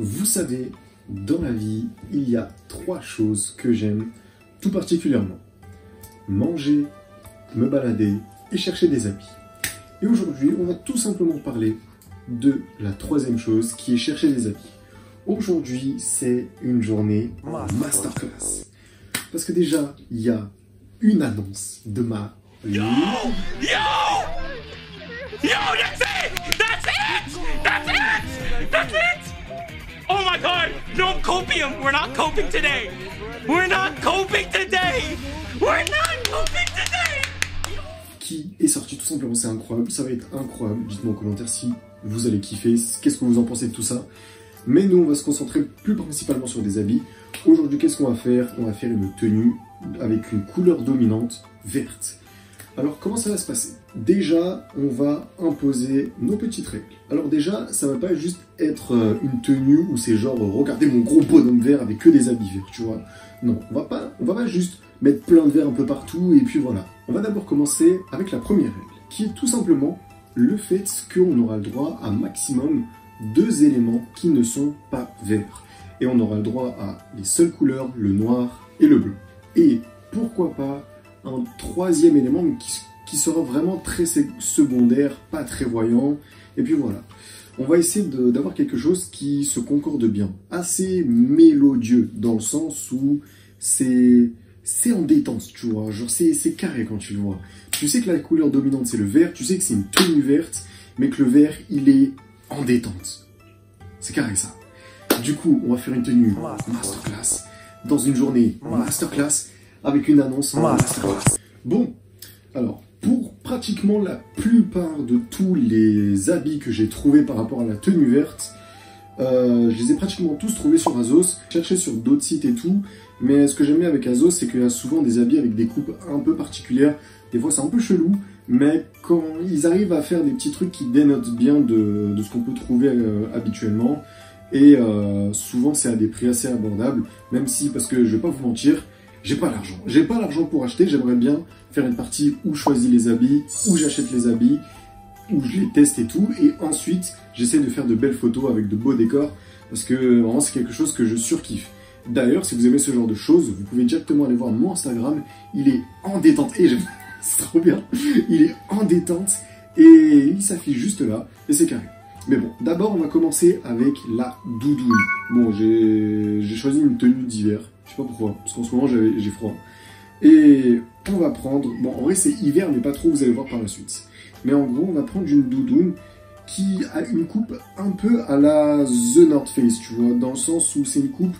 Vous savez, dans la vie, il y a 3 choses que j'aime tout particulièrement. Manger, me balader et chercher des habits. Et aujourd'hui, on va tout simplement parler de la 3e chose qui est chercher des habits. Aujourd'hui, c'est une journée masterclass. Parce que déjà, il y a une annonce de ma... Yo! That's it! That's it! That's it! That's it! Oh my god! No copium! We're not coping today! We're not coping today! We're not coping today! Qui est sorti tout simplement, c'est incroyable, ça va être incroyable. Dites-moi en commentaire si vous allez kiffer, qu'est-ce que vous en pensez de tout ça. Mais nous, on va se concentrer plus principalement sur des habits. Aujourd'hui, qu'est-ce qu'on va faire? On va faire une tenue avec une couleur dominante verte. Alors, comment ça va se passer? Déjà, on va imposer nos petites règles. Alors déjà, ça va pas juste être une tenue où c'est genre, regardez mon gros bonhomme vert avec que des habits verts, tu vois. Non, on va pas juste mettre plein de verre un peu partout et puis voilà. On va d'abord commencer avec la première règle, qui est tout simplement le fait qu'on aura le droit à maximum 2 éléments qui ne sont pas verts. Et on aura le droit à les seules couleurs, le noir et le bleu. Et pourquoi pas un 3e élément qui sera vraiment très secondaire, pas très voyant. Et puis voilà. On va essayer d'avoir quelque chose qui se concorde bien. Assez mélodieux, dans le sens où c'est en détente, tu vois. Genre c'est carré quand tu le vois. Tu sais que la couleur dominante c'est le vert, tu sais que c'est une tenue verte, mais que le vert il est en détente. C'est carré ça. Du coup, on va faire une tenue masterclass dans une journée masterclass avec une annonce masterclass. Bon, alors pour pratiquement la plupart de tous les habits que j'ai trouvés par rapport à la tenue verte, je les ai pratiquement tous trouvés sur Azos. J'ai cherché sur d'autres sites et tout, mais ce que j'aime bien avec Azos, c'est qu'il y a souvent des habits avec des coupes un peu particulières. Des fois c'est un peu chelou, mais quand ils arrivent à faire des petits trucs qui dénotent bien de ce qu'on peut trouver habituellement, et souvent c'est à des prix assez abordables, même si, parce que je vais pas vous mentir, j'ai pas l'argent. J'ai pas l'argent pour acheter, j'aimerais bien faire une partie où je choisis les habits, où j'achète les habits, où je les teste et tout, et ensuite j'essaie de faire de belles photos avec de beaux décors, parce que vraiment c'est quelque chose que je surkiffe. D'ailleurs, si vous aimez ce genre de choses, vous pouvez directement aller voir mon Instagram, il est en détente, et c'est trop bien, il est en détente, et il s'affiche juste là, et c'est carré. Mais bon, d'abord on va commencer avec la doudoune. Bon, j'ai choisi une tenue d'hiver, je sais pas pourquoi, parce qu'en ce moment j'ai froid. Et on va prendre, bon en vrai c'est hiver mais pas trop, vous allez voir par la suite. Mais en gros on va prendre une doudoune qui a une coupe un peu à la The North Face, tu vois, dans le sens où c'est une coupe,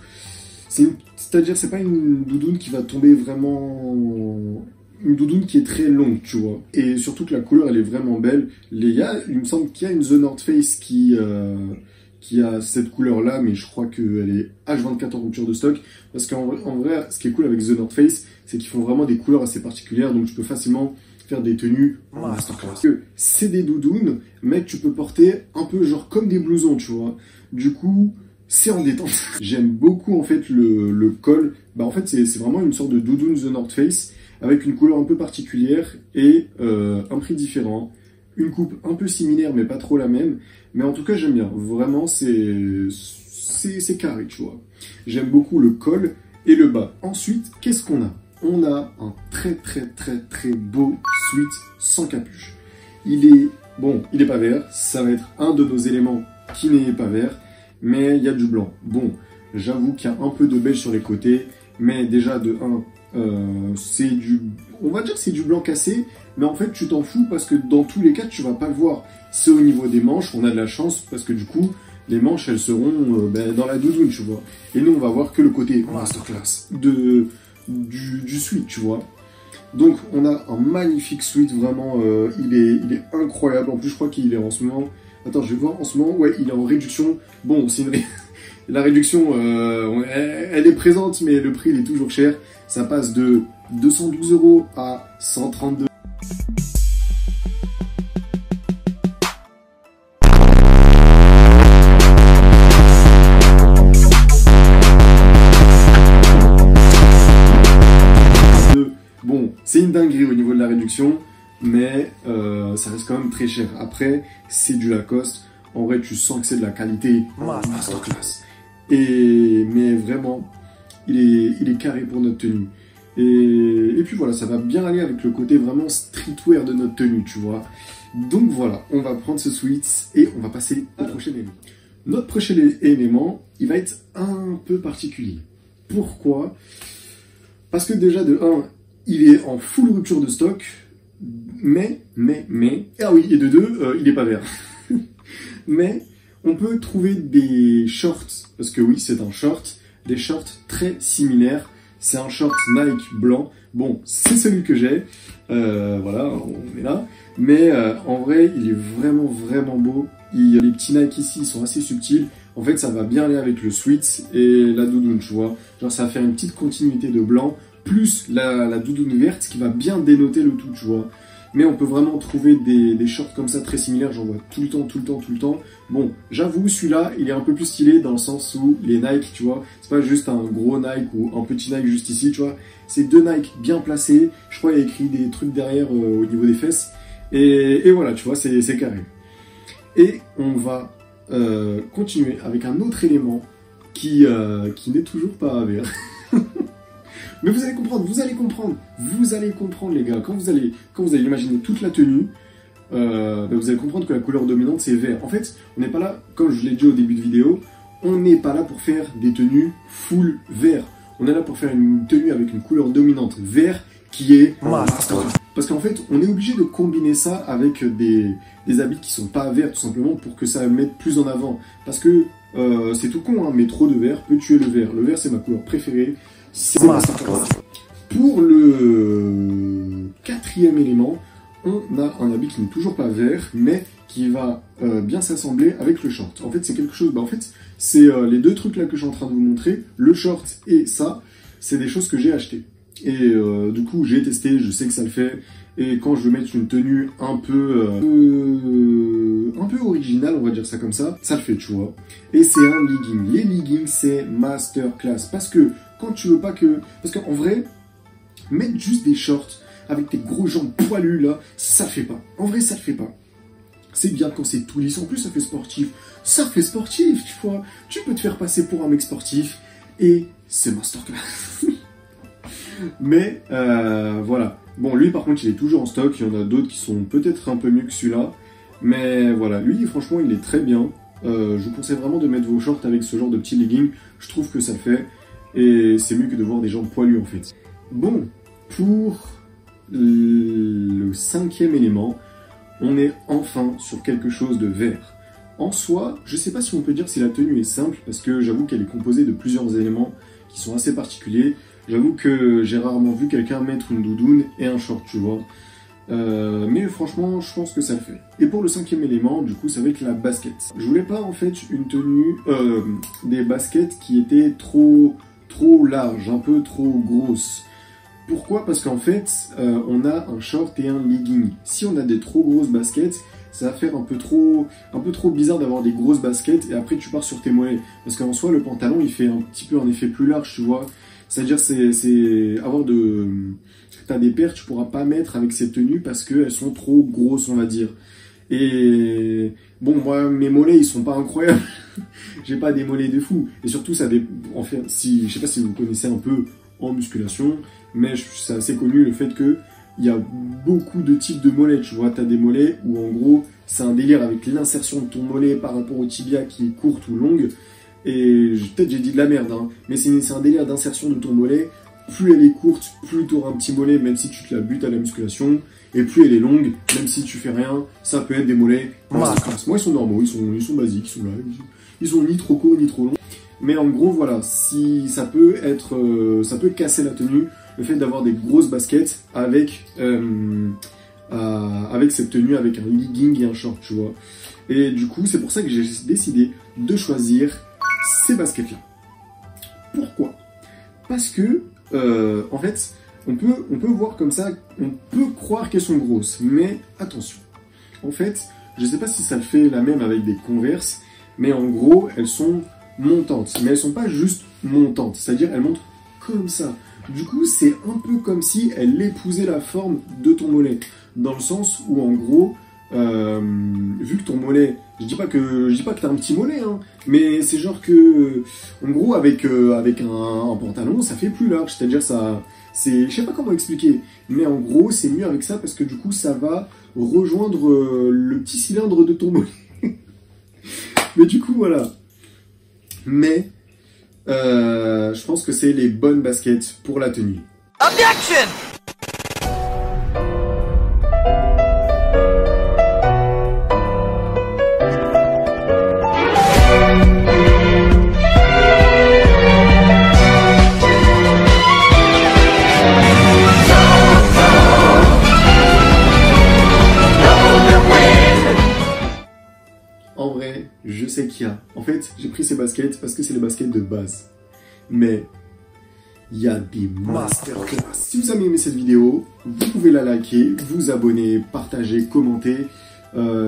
c'est-à-dire c'est pas une doudoune qui va tomber vraiment... Une doudoune qui est très longue, tu vois. Et surtout que la couleur, elle est vraiment belle. Il me semble qu'il y a une The North Face qui a cette couleur-là, mais je crois qu'elle est H24 en rupture de stock. Parce qu'en vrai, ce qui est cool avec The North Face, c'est qu'ils font vraiment des couleurs assez particulières, donc tu peux facilement faire des tenues masterclass. C'est des doudounes, mais que tu peux porter un peu genre comme des blousons, tu vois. Du coup... c'est en détente. J'aime beaucoup en fait le col. Bah en fait c'est vraiment une sorte de doudoune The North Face avec une couleur un peu particulière et un prix différent. Une coupe un peu similaire mais pas trop la même. Mais en tout cas j'aime bien. Vraiment c'est carré, tu vois. J'aime beaucoup le col et le bas. Ensuite, qu'est-ce qu'on a? On a un très beau sweat sans capuche. Il est pas vert. Ça va être un de nos éléments qui n'est pas vert. Mais il y a du blanc. Bon, j'avoue qu'il y a un peu de beige sur les côtés, mais déjà de 1, on va dire que c'est du blanc cassé, mais en fait tu t'en fous parce que dans tous les cas tu vas pas le voir. C'est au niveau des manches, on a de la chance parce que du coup les manches elles seront dans la doudoune, tu vois. Et nous on va voir que le côté masterclass du sweat, tu vois. Donc on a un magnifique sweat, vraiment, il est incroyable. En plus je crois qu'il est en ce moment... Attends, je vais voir en ce moment, ouais, il est en réduction. Bon, c'est la réduction, elle est présente, mais le prix, il est toujours cher. Ça passe de 212 € à 132 €. Bon, c'est une dinguerie au niveau de la réduction. Mais ça reste quand même très cher. Après, c'est du Lacoste. En vrai, tu sens que c'est de la qualité masterclass. mais vraiment, il est carré pour notre tenue. Et puis voilà, ça va bien aller avec le côté vraiment streetwear de notre tenue, tu vois. Donc voilà, on va prendre ce sweat et on va passer au prochain élément. Notre prochain élément, il va être un peu particulier. Pourquoi? Parce que déjà, de 1, il est en full rupture de stock, ah oui, et de 2, il n'est pas vert. Mais on peut trouver des shorts, parce que oui, c'est un short, des shorts très similaires. C'est un short Nike blanc. Bon, c'est celui que j'ai. Voilà, on est là. Mais en vrai, il est vraiment, vraiment beau. Les petits Nike ici, ils sont assez subtils. En fait, ça va bien aller avec le sweat et la doudoune, tu vois. Genre, ça va faire une petite continuité de blanc, plus la doudoune verte, qui va bien dénoter le tout, tu vois. Mais on peut vraiment trouver des shorts comme ça très similaires, j'en vois tout le temps. Bon, j'avoue, celui-là, il est un peu plus stylé dans le sens où les Nike, tu vois, c'est pas juste un gros Nike ou un petit Nike juste ici, tu vois. C'est 2 Nike bien placés, je crois qu'il y a écrit des trucs derrière au niveau des fesses. Et voilà, tu vois, c'est carré. Et on va continuer avec un autre élément qui n'est toujours pas vert. Mais vous allez comprendre les gars, quand vous allez imaginer toute la tenue, vous allez comprendre que la couleur dominante c'est vert. En fait, on n'est pas là, comme je l'ai dit au début de vidéo, on n'est pas là pour faire des tenues full vert. On est là pour faire une tenue avec une couleur dominante vert qui est... Parce qu'en fait, on est obligé de combiner ça avec des habits qui sont pas verts tout simplement pour que ça mette plus en avant. Parce que c'est tout con, hein, mais trop de vert peut tuer le vert. Le vert c'est ma couleur préférée. Pour le 4e élément, on a un habit qui n'est toujours pas vert, mais qui va bien s'assembler avec le short. En fait, c'est quelque chose... en fait, c'est les 2 trucs là que je suis en train de vous montrer, le short et ça, c'est des choses que j'ai achetées. Et du coup, j'ai testé, je sais que ça le fait. Et quand je veux mettre une tenue un peu originale, on va dire ça comme ça, ça le fait, tu vois. Et c'est un legging. Les leggings, c'est masterclass. Parce que quand tu veux pas que... Parce qu'en vrai, mettre juste des shorts avec tes gros jambes poilues là, ça le fait pas. En vrai, ça le fait pas. C'est bien quand c'est tout lisse. En plus, ça fait sportif. Ça fait sportif, tu vois. Tu peux te faire passer pour un mec sportif. Et c'est masterclass. Mais voilà. Bon, lui par contre, il est toujours en stock. Il y en a d'autres qui sont peut-être un peu mieux que celui-là. Mais voilà, lui, franchement, il est très bien. Je vous conseille vraiment de mettre vos shorts avec ce genre de petit legging. Je trouve que ça le fait. Et c'est mieux que de voir des jambes poilues, en fait. Bon, pour le 5e élément, on est enfin sur quelque chose de vert. En soi, je sais pas si on peut dire si la tenue est simple, parce que j'avoue qu'elle est composée de plusieurs éléments qui sont assez particuliers. J'avoue que j'ai rarement vu quelqu'un mettre une doudoune et un short, tu vois. Mais franchement, je pense que ça le fait. Et pour le 5e élément, du coup, ça va être la basket. Je voulais pas, en fait, une tenue... des baskets qui étaient trop larges, un peu trop grosses. Pourquoi? Parce qu'en fait, on a un short et un legging. Si on a des trop grosses baskets, ça va faire un peu trop bizarre d'avoir des grosses baskets et après tu pars sur tes mollets. Parce qu'en soi, le pantalon, il fait un petit peu un effet plus large, tu vois. C'est-à-dire, c'est avoir de... T'as des paires que tu pourras pas mettre avec ces tenues parce qu'elles sont trop grosses, on va dire. Et bon, moi, mes mollets, ils sont pas incroyables. J'ai pas des mollets de fou. Et surtout, ça en fait, je sais pas si vous connaissez un peu en musculation, mais c'est assez connu le fait que il y a beaucoup de types de mollets, tu vois. T'as des mollets où en gros, c'est un délire avec l'insertion de ton mollet par rapport au tibia qui est courte ou longue. Et peut-être j'ai dit de la merde, hein, mais c'est un délire d'insertion de ton mollet. Plus elle est courte, plus tu auras un petit mollet, même si tu te la butes à la musculation. Et plus elle est longue, même si tu fais rien, ça peut être des mollets. Moi, ils sont normaux, ils sont basiques, ils sont là. Ils sont ni trop courts, ni trop longs. Mais en gros, voilà, si ça peut être, ça peut casser la tenue, le fait d'avoir des grosses baskets avec cette tenue, avec un legging et un short, tu vois. Et du coup, c'est pour ça que j'ai décidé de choisir ces baskets-là. Pourquoi? Parce que, en fait, on peut voir comme ça, on peut croire qu'elles sont grosses, mais attention. En fait, je sais pas si ça le fait la même avec des Converse, mais en gros, elles sont montantes. Mais elles sont pas juste montantes, c'est-à-dire elles montent comme ça. Du coup, c'est un peu comme si elles épousaient la forme de ton mollet. Dans le sens où, en gros, vu que ton mollet, je dis pas que t'as un petit mollet, hein, mais c'est genre que, en gros, avec un pantalon, ça fait plus large, c'est-à-dire ça, je sais pas comment expliquer, mais en gros, c'est mieux avec ça parce que du coup, ça va rejoindre le petit cylindre de ton mollet. Mais du coup, voilà. Mais, je pense que c'est les bonnes baskets pour la tenue. Objection! En vrai, je sais qu'il y a. En fait, j'ai pris ces baskets parce que c'est les baskets de base. Mais il y a des masterclass. Si vous avez aimé cette vidéo, vous pouvez la liker, vous abonner, partager, commenter.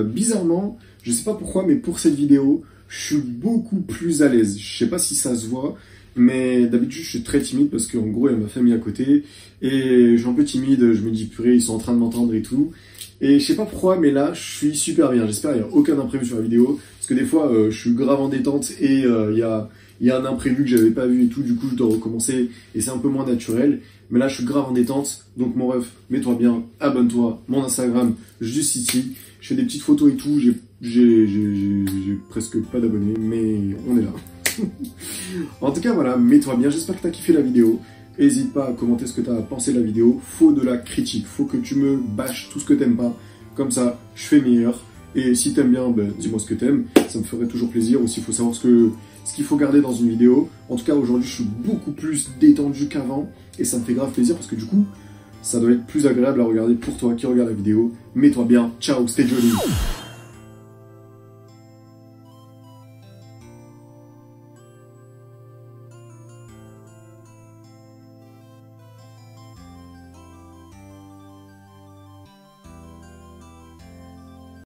Bizarrement, je sais pas pourquoi, mais pour cette vidéo, je suis beaucoup plus à l'aise. Je sais pas si ça se voit, mais d'habitude, je suis très timide parce qu'en gros, il y a ma famille à côté. Et je suis un peu timide, je me dis, purée, ils sont en train de m'entendre et tout. Et je sais pas pourquoi, mais là, je suis super bien. J'espère qu'il n'y a aucun imprévu sur la vidéo. Parce que des fois, je suis grave en détente et il y a un imprévu que j'avais pas vu et tout. Du coup, je dois recommencer et c'est un peu moins naturel. Mais là, je suis grave en détente. Donc, mon ref, mets-toi bien, abonne-toi. Mon Instagram, juste ici. Je fais des petites photos et tout. J'ai presque pas d'abonnés, mais on est là. En tout cas, voilà, mets-toi bien. J'espère que t'as kiffé la vidéo. N'hésite pas à commenter ce que tu as pensé de la vidéo. Faut de la critique. Faut que tu me bâches tout ce que t'aimes pas. Comme ça, je fais meilleur. Et si t'aimes bien, ben, dis-moi ce que t'aimes. Ça me ferait toujours plaisir. Aussi, il faut savoir ce qu'il faut garder dans une vidéo. En tout cas, aujourd'hui, je suis beaucoup plus détendu qu'avant. Et ça me fait grave plaisir parce que du coup, ça doit être plus agréable à regarder pour toi qui regarde la vidéo. Mets-toi bien. Ciao, stay jolly.